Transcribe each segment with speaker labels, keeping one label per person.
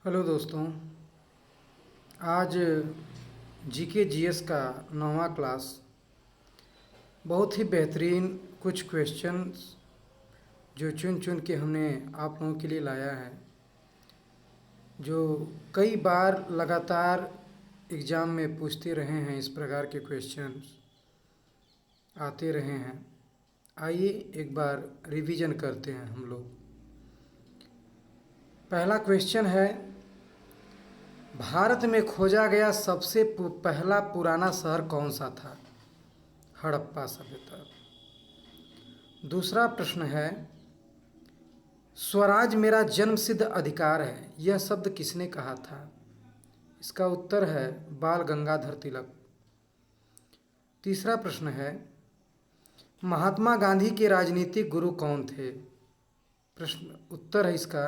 Speaker 1: Hello दोस्तों। आज GK GS का 9वां क्लास बहुत ही बेहतरीन कुछ क्वेश्चंस जो चुन चुन के हमने आप लोगों के लिए लाया है, जो कई बार लगातार एग्ज़ाम में पूछते रहे हैं। इस प्रकार के क्वेश्चंस आते रहे हैं। आइए एक बार रिवीजन करते हैं हम लोग। पहला क्वेश्चन है, भारत में खोजा गया सबसे पहला पुराना शहर कौन सा था? हड़प्पा सभ्यता। दूसरा प्रश्न है, स्वराज मेरा जन्मसिद्ध अधिकार है, यह शब्द किसने कहा था? इसका उत्तर है बाल गंगाधर तिलक। तीसरा प्रश्न है, महात्मा गांधी के राजनीतिक गुरु कौन थे? प्रश्न उत्तर है इसका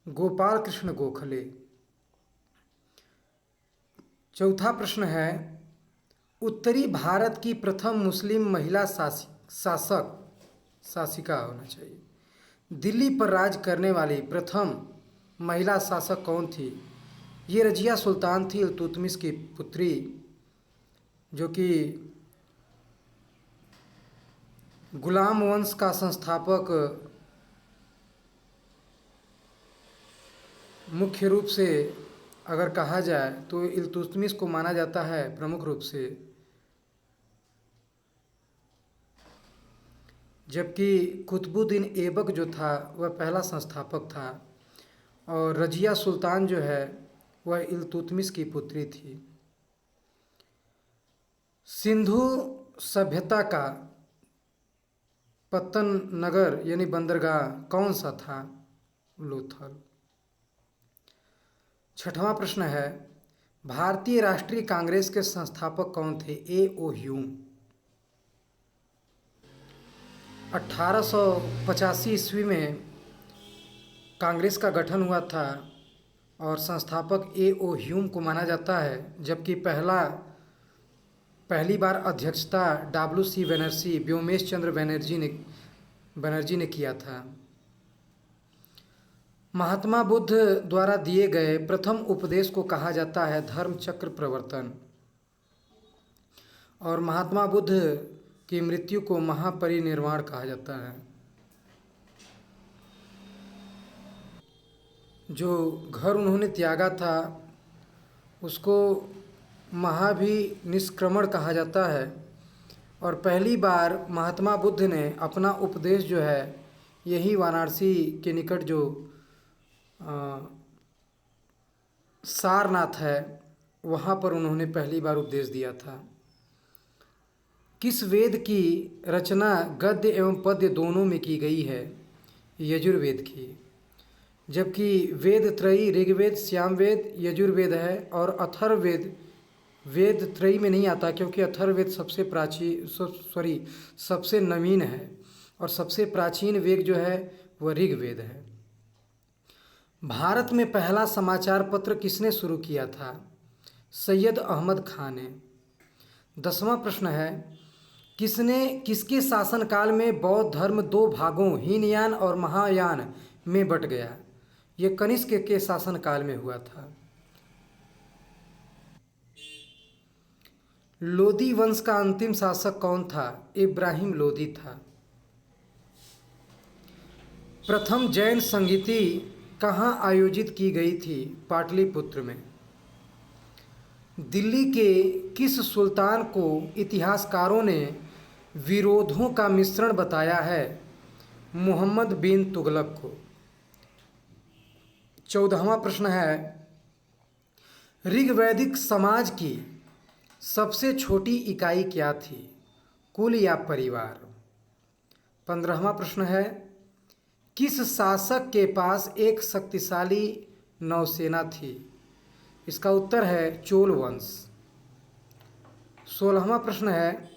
Speaker 1: गोपाल कृष्ण गोखले। चौथा प्रश्न है, उत्तरी भारत की प्रथम मुस्लिम महिला शासिका होना चाहिए, दिल्ली पर राज करने वाली प्रथम महिला शासक कौन थी? ये रजिया सुल्तान थी, इल्तुतमिश की पुत्री, जो कि गुलाम वंश का संस्थापक मुख्य रूप से अगर कहा जाए तो इल्तुतमिश को माना जाता है प्रमुख रूप से, जबकि कुतुबुद्दीन ऐबक जो था वह पहला संस्थापक था और रजिया सुल्तान जो है वह इल्तुतमिश की पुत्री थी। सिंधु सभ्यता का पत्तन नगर यानी बंदरगाह कौन सा था? लोथल। छठवां प्रश्न है, भारतीय राष्ट्रीय कांग्रेस के संस्थापक कौन थे? ए.ओ. ह्यूम। 1885 ईस्वी में कांग्रेस का गठन हुआ था और संस्थापक ए.ओ. ह्यूम को माना जाता है, जबकि पहली बार अध्यक्षता डब्ल्यू.सी. बनर्जी, व्योमेश चंद्र बनर्जी ने किया था। महात्मा बुद्ध द्वारा दिए गए प्रथम उपदेश को कहा जाता है धर्म चक्र प्रवर्तन, और महात्मा बुद्ध की मृत्यु को महापरिनिर्वाण कहा जाता है। जो घर उन्होंने त्यागा था उसको महाभिनिष्क्रमण कहा जाता है, और पहली बार महात्मा बुद्ध ने अपना उपदेश जो है यही वाराणसी के निकट जो सारनाथ है वहाँ पर उन्होंने पहली बार उपदेश दिया था। किस वेद की रचना गद्य एवं पद्य दोनों में की गई है? यजुर्वेद की, जबकि वेद त्रयी ऋग्वेद, सामवेद, यजुर्वेद है, और अथर्ववेद वेद त्रयी में नहीं आता क्योंकि अथर्ववेद सबसे नवीन है, और सबसे प्राचीन वेद जो है वह ऋग्वेद है। भारत में पहला समाचार पत्र किसने शुरू किया था? सैयद अहमद खान ने। 10वां प्रश्न है, किसके शासनकाल में बौद्ध धर्म दो भागों हीनयान और महायान में बट गया? ये कनिष्क के शासनकाल में हुआ था। लोदी वंश का अंतिम शासक कौन था? इब्राहिम लोदी था। प्रथम जैन संगीति कहाँ आयोजित की गई थी? पाटलिपुत्र में। दिल्ली के किस सुल्तान को इतिहासकारों ने विरोधों का मिश्रण बताया है? मोहम्मद बिन तुगलक को। 14वां प्रश्न है, ऋग्वैदिक समाज की सबसे छोटी इकाई क्या थी? कुल या परिवार? 15वां प्रश्न है, किस शासक के पास एक शक्तिशाली नौसेना थी? इसका उत्तर है चोल वंश। 16वां प्रश्न है,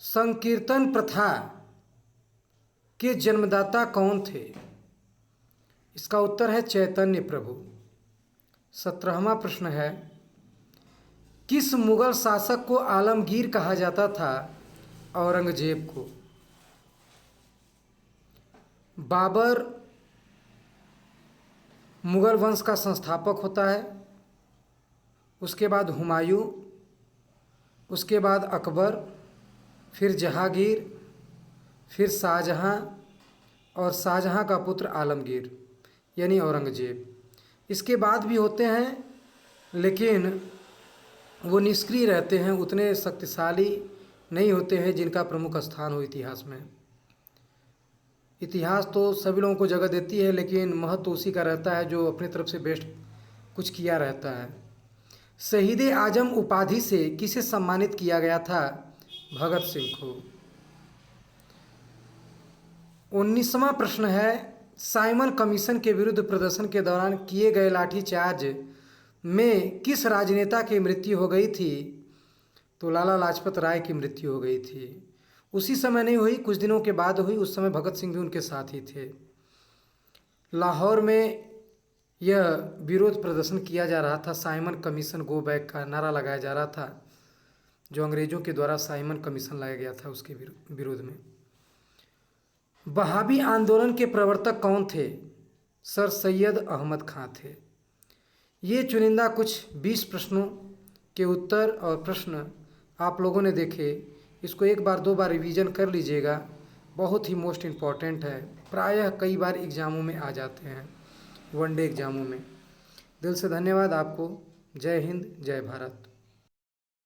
Speaker 1: संकीर्तन प्रथा के जन्मदाता कौन थे? इसका उत्तर है चैतन्य प्रभु। 17वां प्रश्न है, किस मुगल शासक को आलमगीर कहा जाता था? औरंगजेब को। बाबर मुगल वंश का संस्थापक होता है, उसके बाद हुमायूं, उसके बाद अकबर, फिर जहांगीर, फिर शाहजहां और शाहजहां का पुत्र आलमगीर यानी औरंगजेब। इसके बाद भी होते हैं लेकिन वो निष्क्रिय रहते हैं, उतने शक्तिशाली नहीं होते हैं जिनका प्रमुख स्थान हो इतिहास में। इतिहास तो सभी लोगों को जगह देती है लेकिन महत्व उसी का रहता है जो अपनी तरफ से बेस्ट कुछ किया रहता है। शहीद आजम उपाधि से किसे सम्मानित किया गया था? भगत सिंह को। 19वां प्रश्न है, साइमन कमीशन के विरुद्ध प्रदर्शन के दौरान किए गए लाठीचार्ज में किस राजनेता की मृत्यु हो गई थी? तो लाला लाजपत राय की मृत्यु हो गई थी। उसी समय नहीं हुई, कुछ दिनों के बाद हुई। उस समय भगत सिंह भी उनके साथ ही थे। लाहौर में यह विरोध प्रदर्शन किया जा रहा था, साइमन कमीशन गो बैक का नारा लगाया जा रहा था, जो अंग्रेजों के द्वारा साइमन कमीशन लाया गया था उसके विरोध में। वहाबी आंदोलन के प्रवर्तक कौन थे? सर सैयद अहमद खां थे। ये चुनिंदा कुछ 20 प्रश्नों के उत्तर और प्रश्न आप लोगों ने देखे। इसको एक बार दो बार रिवीजन कर लीजिएगा, बहुत ही मोस्ट इम्पॉर्टेंट है। प्रायः कई बार एग्ज़ामों में आ जाते हैं, वनडे एग्ज़ामों में। दिल से धन्यवाद आपको। जय हिंद, जय भारत।